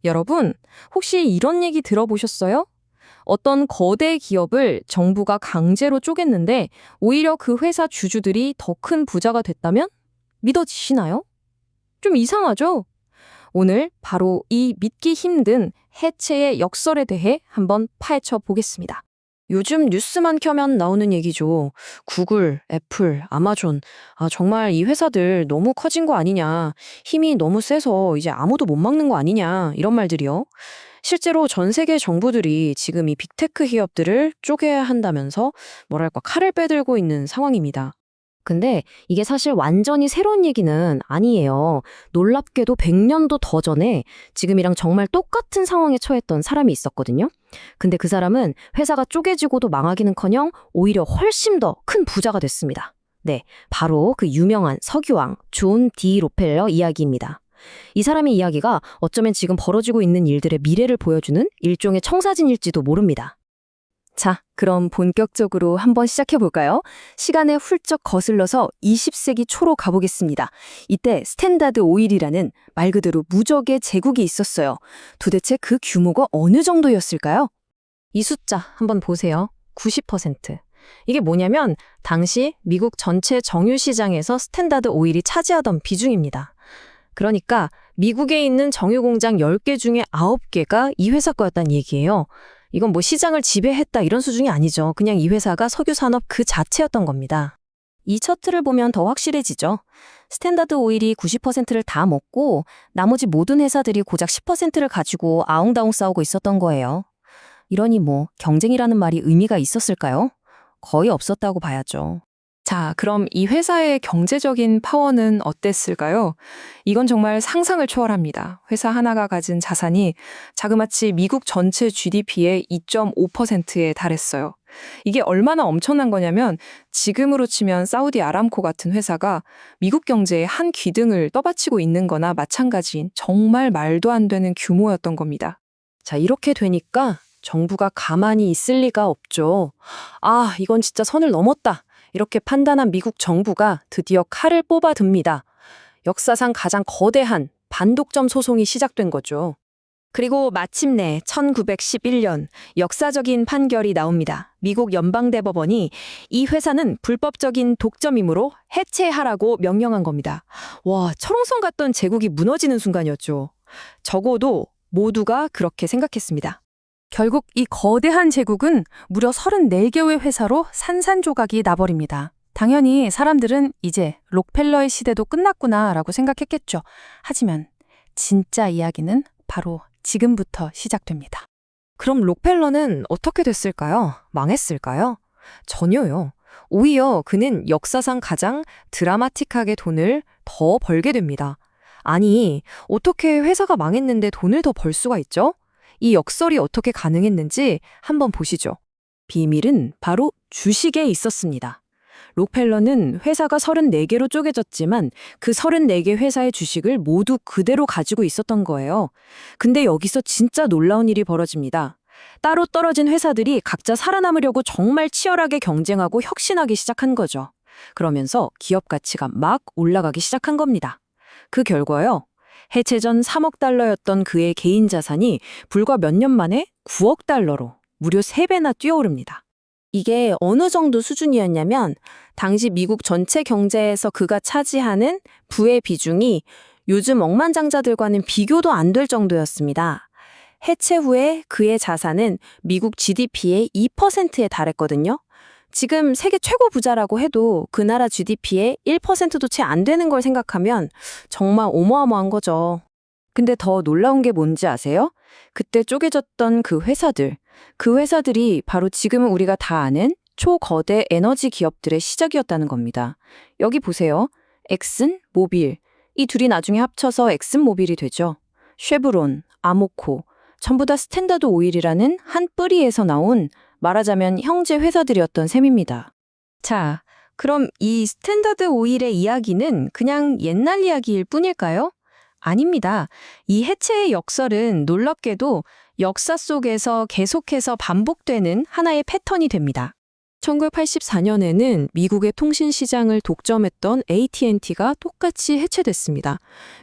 여러분, 혹시 이런 얘기 들어보셨어요? 어떤 거대 기업을 정부가 강제로 쪼갰는데 오히려 그 회사 주주들이 더 큰 부자가 됐다면? 믿어지시나요? 좀 이상하죠? 오늘 바로 이 믿기 힘든 해체의 역설에 대해 한번 파헤쳐 보겠습니다. 요즘 뉴스만 켜면 나오는 얘기죠. 구글, 애플, 아마존. 정말 이 회사들 너무 커진 거 아니냐. 힘이 너무 세서 이제 아무도 못 막는 거 아니냐. 이런 말들이요. 실제로 전 세계 정부들이 지금 이 빅테크 기업들을 쪼개야 한다면서 뭐랄까 칼을 빼들고 있는 상황입니다. 근데 이게 사실 완전히 새로운 얘기는 아니에요. 놀랍게도 100년도 더 전에 지금이랑 정말 똑같은 상황에 처했던 사람이 있었거든요. 근데 그 사람은 회사가 쪼개지고도 망하기는커녕 오히려 훨씬 더 큰 부자가 됐습니다. 네, 바로 그 유명한 석유왕 존 D 록펠러 이야기입니다. 이 사람의 이야기가 어쩌면 지금 벌어지고 있는 일들의 미래를 보여주는 일종의 청사진일지도 모릅니다. 자, 그럼 본격적으로 한번 시작해볼까요? 시간을 훌쩍 거슬러서 20세기 초로 가보겠습니다. 이때 스탠다드 오일이라는 말 그대로 무적의 제국이 있었어요. 도대체 그 규모가 어느 정도였을까요? 이 숫자 한번 보세요. 90%. 이게 뭐냐면 당시 미국 전체 정유 시장에서 스탠다드 오일이 차지하던 비중입니다. 그러니까 미국에 있는 정유 공장 10개 중에 9개가 이 회사 거였다는 얘기예요. 이건 뭐 시장을 지배했다 이런 수준이 아니죠. 그냥 이 회사가 석유 산업 그 자체였던 겁니다. 이 차트를 보면 더 확실해지죠. 스탠다드 오일이 90%를 다 먹고 나머지 모든 회사들이 고작 10%를 가지고 아웅다웅 싸우고 있었던 거예요. 이러니 뭐 경쟁이라는 말이 의미가 있었을까요? 거의 없었다고 봐야죠. 자, 그럼 이 회사의 경제적인 파워는 어땠을까요? 이건 정말 상상을 초월합니다. 회사 하나가 가진 자산이 자그마치 미국 전체 GDP의 2.5%에 달했어요. 이게 얼마나 엄청난 거냐면 지금으로 치면 사우디 아람코 같은 회사가 미국 경제의 한 귀등을 떠받치고 있는 거나 마찬가지인 정말 말도 안 되는 규모였던 겁니다. 자, 이렇게 되니까 정부가 가만히 있을 리가 없죠. 이건 진짜 선을 넘었다. 이렇게 판단한 미국 정부가 드디어 칼을 뽑아듭니다. 역사상 가장 거대한 반독점 소송이 시작된 거죠. 그리고 마침내 1911년 역사적인 판결이 나옵니다. 미국 연방대법원이 이 회사는 불법적인 독점이므로 해체하라고 명령한 겁니다. 와, 철옹성 같던 제국이 무너지는 순간이었죠. 적어도 모두가 그렇게 생각했습니다. 결국 이 거대한 제국은 무려 34개의 회사로 산산조각이 나버립니다. 당연히 사람들은 이제 록펠러의 시대도 끝났구나라고 생각했겠죠. 하지만 진짜 이야기는 바로 지금부터 시작됩니다. 그럼 록펠러는 어떻게 됐을까요? 망했을까요? 전혀요. 오히려 그는 역사상 가장 드라마틱하게 돈을 더 벌게 됩니다. 아니, 어떻게 회사가 망했는데 돈을 더 벌 수가 있죠? 이 역설이 어떻게 가능했는지 한번 보시죠. 비밀은 바로 주식에 있었습니다. 록펠러는 회사가 34개로 쪼개졌지만 그 34개 회사의 주식을 모두 그대로 가지고 있었던 거예요. 근데 여기서 진짜 놀라운 일이 벌어집니다. 따로 떨어진 회사들이 각자 살아남으려고 정말 치열하게 경쟁하고 혁신하기 시작한 거죠. 그러면서 기업 가치가 막 올라가기 시작한 겁니다. 그 결과요. 해체 전 3억 달러였던 그의 개인 자산이 불과 몇 년 만에 9억 달러로 무려 3배나 뛰어오릅니다. 이게 어느 정도 수준이었냐면 당시 미국 전체 경제에서 그가 차지하는 부의 비중이 요즘 억만장자들과는 비교도 안 될 정도였습니다. 해체 후에 그의 자산은 미국 GDP의 2%에 달했거든요. 지금 세계 최고 부자라고 해도 그 나라 GDP의 1%도 채 안 되는 걸 생각하면 정말 어마어마한 거죠. 근데 더 놀라운 게 뭔지 아세요? 그때 쪼개졌던 그 회사들이 바로 지금은 우리가 다 아는 초거대 에너지 기업들의 시작이었다는 겁니다. 여기 보세요. 엑슨, 모빌. 이 둘이 나중에 합쳐서 엑슨모빌이 되죠. 쉐브론, 아모코. 전부 다 스탠다드 오일이라는 한 뿌리에서 나온 말하자면 형제 회사들이었던 셈입니다. 자, 그럼 이 스탠다드 오일의 이야기는 그냥 옛날 이야기일 뿐일까요? 아닙니다. 이 해체의 역설은 놀랍게도 역사 속에서 계속해서 반복되는 하나의 패턴이 됩니다. 1984년에는 미국의 통신 시장을 독점했던 AT&T가 똑같이 해체됐습니다.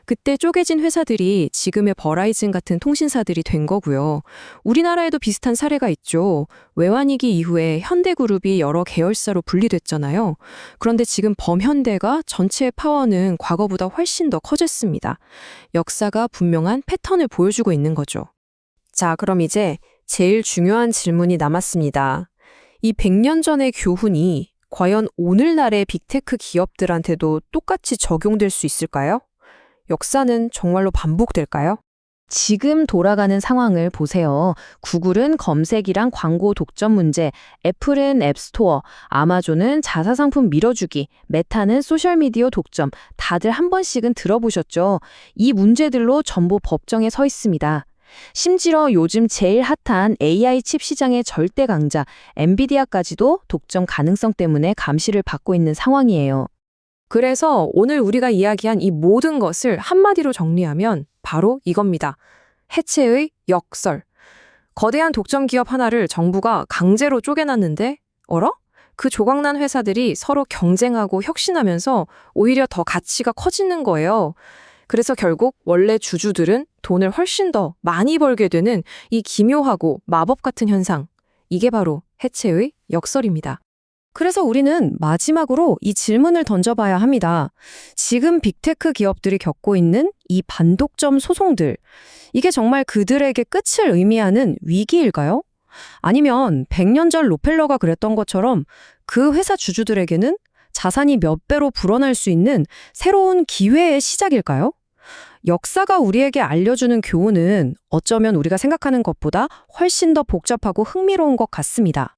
그때 쪼개진 회사들이 지금의 버라이즌 같은 통신사들이 된 거고요. 우리나라에도 비슷한 사례가 있죠. 외환위기 이후에 현대그룹이 여러 계열사로 분리됐잖아요. 그런데 지금 범현대가 전체의 파워는 과거보다 훨씬 더 커졌습니다. 역사가 분명한 패턴을 보여주고 있는 거죠. 자, 그럼 이제 제일 중요한 질문이 남았습니다. 이 100년 전의 교훈이 과연 오늘날의 빅테크 기업들한테도 똑같이 적용될 수 있을까요? 역사는 정말로 반복될까요? 지금 돌아가는 상황을 보세요. 구글은 검색이랑 광고 독점 문제, 애플은 앱스토어, 아마존은 자사상품 밀어주기, 메타는 소셜미디어 독점, 다들 한 번씩은 들어보셨죠? 이 문제들로 전부 법정에 서 있습니다. 심지어 요즘 제일 핫한 AI 칩 시장의 절대 강자 엔비디아까지도 독점 가능성 때문에 감시를 받고 있는 상황이에요. 그래서 오늘 우리가 이야기한 이 모든 것을 한마디로 정리하면 바로 이겁니다. 해체의 역설. 거대한 독점 기업 하나를 정부가 강제로 쪼개놨는데, 어라? 그 조각난 회사들이 서로 경쟁하고 혁신하면서 오히려 더 가치가 커지는 거예요. 그래서 결국 원래 주주들은 돈을 훨씬 더 많이 벌게 되는 이 기묘하고 마법 같은 현상. 이게 바로 해체의 역설입니다. 그래서 우리는 마지막으로 이 질문을 던져봐야 합니다. 지금 빅테크 기업들이 겪고 있는 이 반독점 소송들, 이게 정말 그들에게 끝을 의미하는 위기일까요? 아니면 100년 전 록펠러가 그랬던 것처럼 그 회사 주주들에게는 자산이 몇 배로 불어날 수 있는 새로운 기회의 시작일까요? 역사가 우리에게 알려주는 교훈은 어쩌면 우리가 생각하는 것보다 훨씬 더 복잡하고 흥미로운 것 같습니다.